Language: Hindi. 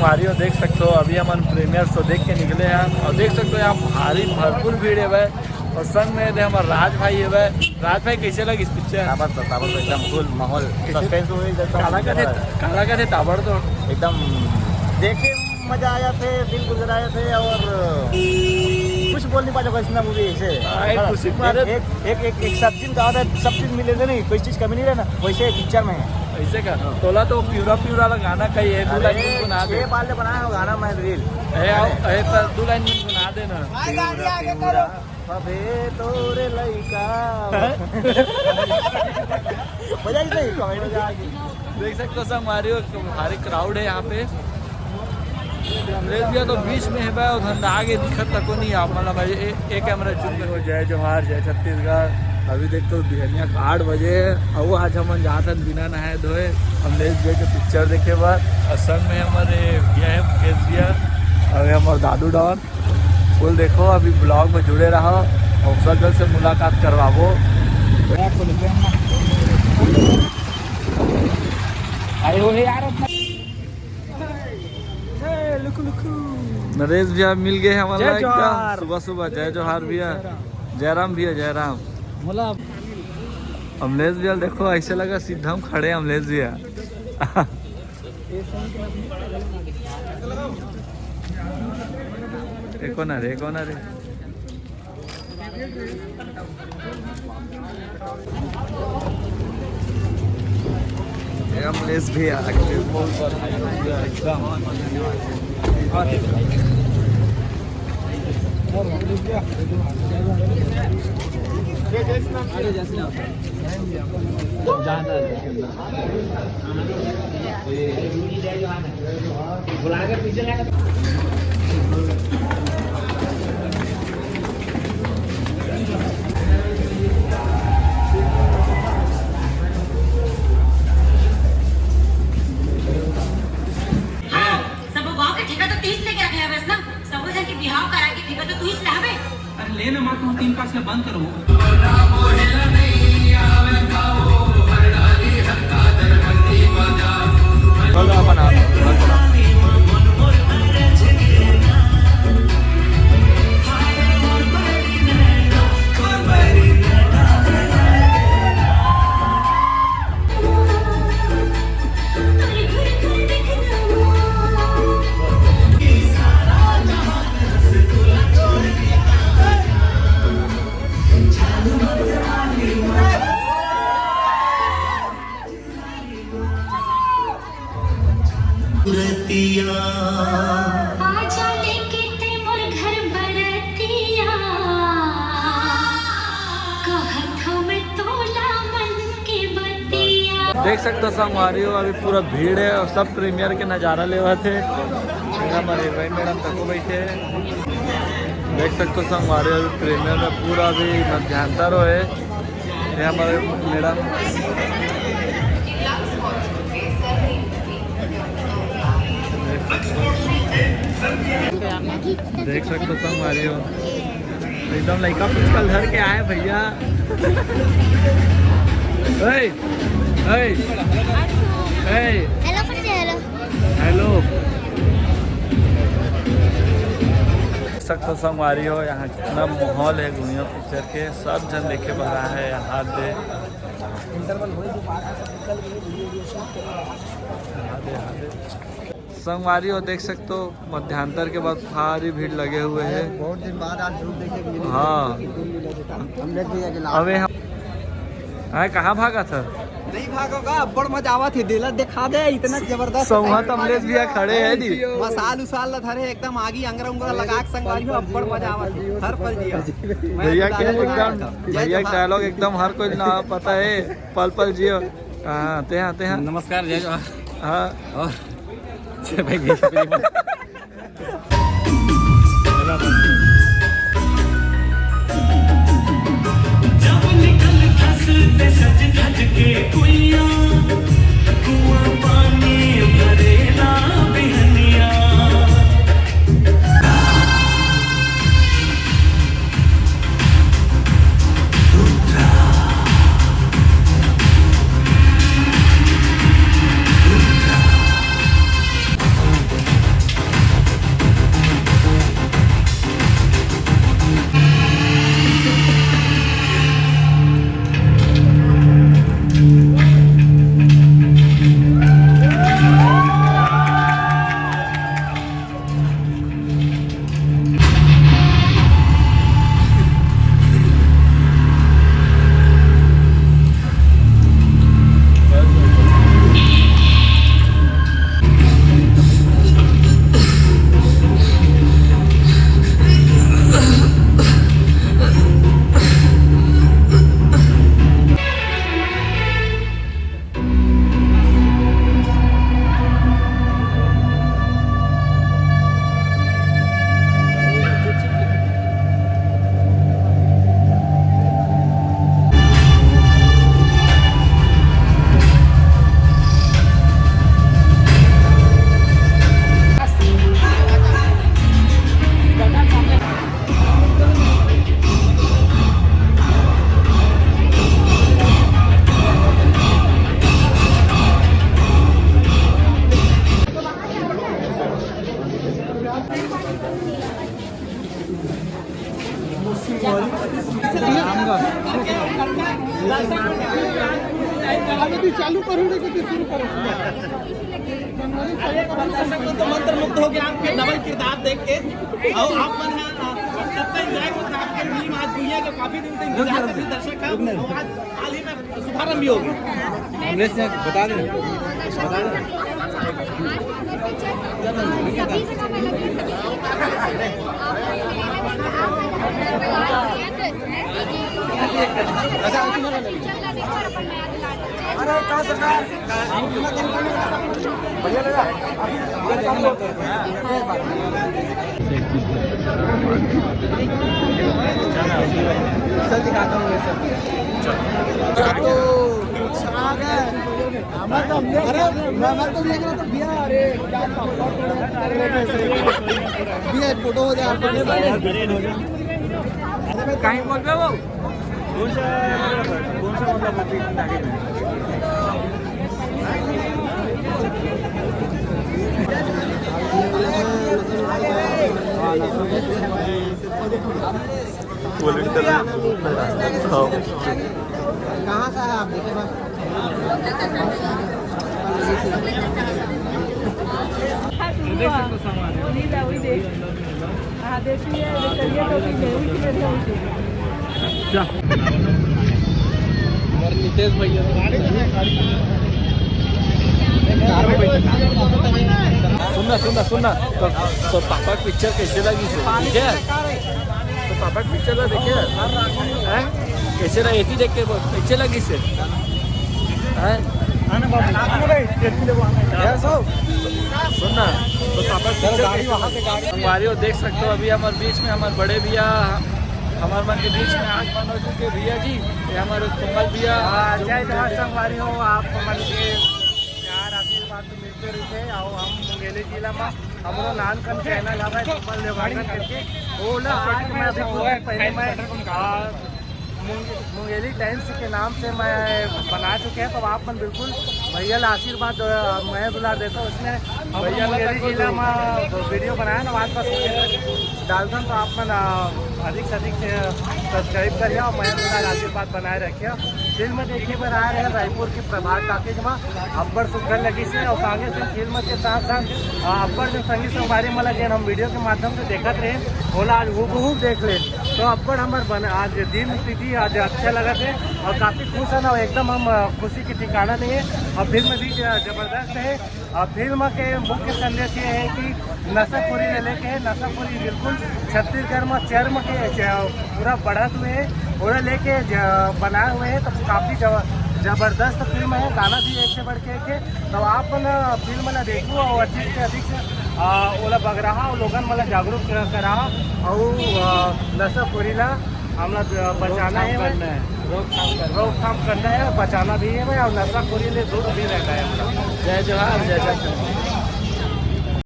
मारियो देख सकते हो, अभी हम प्रीमियर शो देख के निकले हैं और देख सकते हो यहाँ भारी भरपूर भीड़ है भाई। और संग में थे हमारे राज भाई है भाई। राज भाई कैसे लगी इस पिक्चर? ताबड़ एकदम फुल माहौल सस्पेंस हुई, काला का थे ताबड़ तो एकदम देखे मजा आया थे, दिल गुजराया थे और कुछ बोल नहीं पाया इतना मूवी से। एक सब चीज कहा था, सब चीज मिले थे नहीं, कोई चीज कमी नहीं रहना, वैसे पिक्चर में है ऐसे का। तोला तो प्यूरा प्यूरा गाना कही है, 2 लाइन गुना दे बाल बनाया हो गाना मैं रील है 2 लाइन गुना देना अबे तोरे लइका मजा ही नहीं कमेंट। देख सकते हो सब हमारे भारी क्राउड है यहाँ पे। अमलेश भैया तो बीच में है भाई और धंधा आगे दिखत तक नहीं आप मतलब भाई एक कैमरा चुप हो। जय जोहार, जय छत्तीसगढ़। अभी देखते हो बिहनिया 8 बजे और आज हम जाते बिना नहाए धोए अमलेश भैया के पिक्चर देखे बाद। और संग में हमारे भैया है मुकेश भैया और हमारे दादू डॉन। फुल देखो, अभी ब्लॉग में जुड़े रहो और सब से मुलाकात करवाओ। अरे वो यार नरेश भैया मिल गए हमारा सुबह सुबह। जय जोहार भैया, जयराम भैया, जयराम। अमलेश भैया देखो ऐसे लगा सीधा हम खड़े अमलेश भैया। एको ना रे अमलेश भैया एकदम बुला के पीछे लेना मार तुम 3 पास में बंद करो। देख सकते हो संगवारी हो, अभी पूरा भीड़ है और सब प्रीमियर के नज़ारा ले हुए थे। हमारे भाई मैडम तक बैठे देख सकते हो संगवारी अभी प्रीमियर में पूरा अभी मध्यांतर हो है। ये हमारे मैडम देख सकते हो संगवारी हो, एकदम लड़का पिस्टल धर के आए भैया। हेलो सकते संगवारी हो, यहाँ कितना माहौल है दुनिया पिक्चर के। सब जन देखे बना है यहाँ पे। संगवारी हो देख सकते हो, मध्यांतर के बाद भारी भीड़ लगे हुए हैं। बहुत दिन बाद आज देखे। हाँ अबे हम कहाँ भागा था? नहीं भागोगा, बड़ मजा आवा थी। दिल दिखा दे इतना जबरदस्त। संगत अमलेश भैया खड़े हैं जी, मसाल उसाल धरे एकदम आगी अंगरा उंगरा लगा के संगवारी हो, बड़ मजा आवा थी। हर पल जिया भैया के एकदम भैया डायलॉग एकदम हर कोई ना पता है, पल पल जियो। हाँ ते नमस्कार जय जोहार। हाँ और सज धज के कुइया कुआं पानी भरेला बिहनिया। चालू करूंगे कि शुरू करो तो मंत्र मुक्त हो गया आपके डबल किरदार देख के और आप मन तब तक एंजॉय करते आपके फिल्म आज दुनिया के काफी दिन से इंतजार कर रहे दर्शक का आज हाल ही में शुभारंभ भी हो गया अमलेश ने बता दें सभी जगह में लगी बढ़िया लगा सर दिखाता हूँ ये सब अरे मैं तो देख रहा था भैया अरे भैया फोटो हो जाए कहीं बोल रहे हो कौन सा मतलब कहाँ का है आप देखे नितेश भैया सुनना तो पापा पिक्चर कैसे लगी से ठीक है तो पापा पिक्चर का देखे हैं कैसे लगी थी देख के कैसे लगी से सुनना तो पापा हमारी और देख सकते हो अभी हमारे बीच में हमारे बड़े भैया हमारे मन के बीच में आज बन हो चुके भैया जी ये हमारे कोमल भैया जय जवाहर संगवारी हो आप मन के प्यार आशीर्वाद तो मिलते रहते और हम मुंगेली जिला में हमारा नानकन चैनल हमारे कोमल देवानंद करके ओला आज मैं पहले मैं मुंगेली टाइम्स के नाम से मैं बना चुके हैं तो आप मन बिल्कुल भैया आशीर्वाद मैं दुलार देता हूँ उसमें भैया मुंगेली जिला में वीडियो बनाया ना आज बस डालता तो आप मन अधिक से अधिक सब्सक्राइब करिए और मैं दुलार आशीर्वाद बनाए रखिए फिल्म देखने पर आ रहे हैं रायपुर की प्रभात टॉकीज में अब्बर सुखल लगी से और आगे से फिल्म के साथ साथ अब्बर जो संगीत संगवारी में लगे हम वीडियो के माध्यम से देखते रहे बोला आज हूबहू देख ले तो अब्बर हमारे आज दिन तिथि आज अच्छा लगा थे और काफ़ी खुश है ना एकदम हम खुशी की ठिकाना नहीं है और फिल्म भी ज़बरदस्त है और फिल्म के मुख्य संदेश ये है कि नशाखोरी ले लेके है नशाखोरी बिल्कुल छत्तीसगढ़ में चर्म के पूरा बढ़त हुए है पूरा लेके बनाए हुए हैं तो काफ़ी जबरदस्त फिल्म है गाना भी एक से बढ़ के एक है तो आप फिल्म ना देखो और अधिक से अधिक से ओला बग रहा और लोगन मला जागरूक करा और नशाखोरीला हम लोग बचाना है रोकथाम करना है बचाना भी है और नशाखोरी ले दूर भी रहना है जय जवाहर जय जवाहर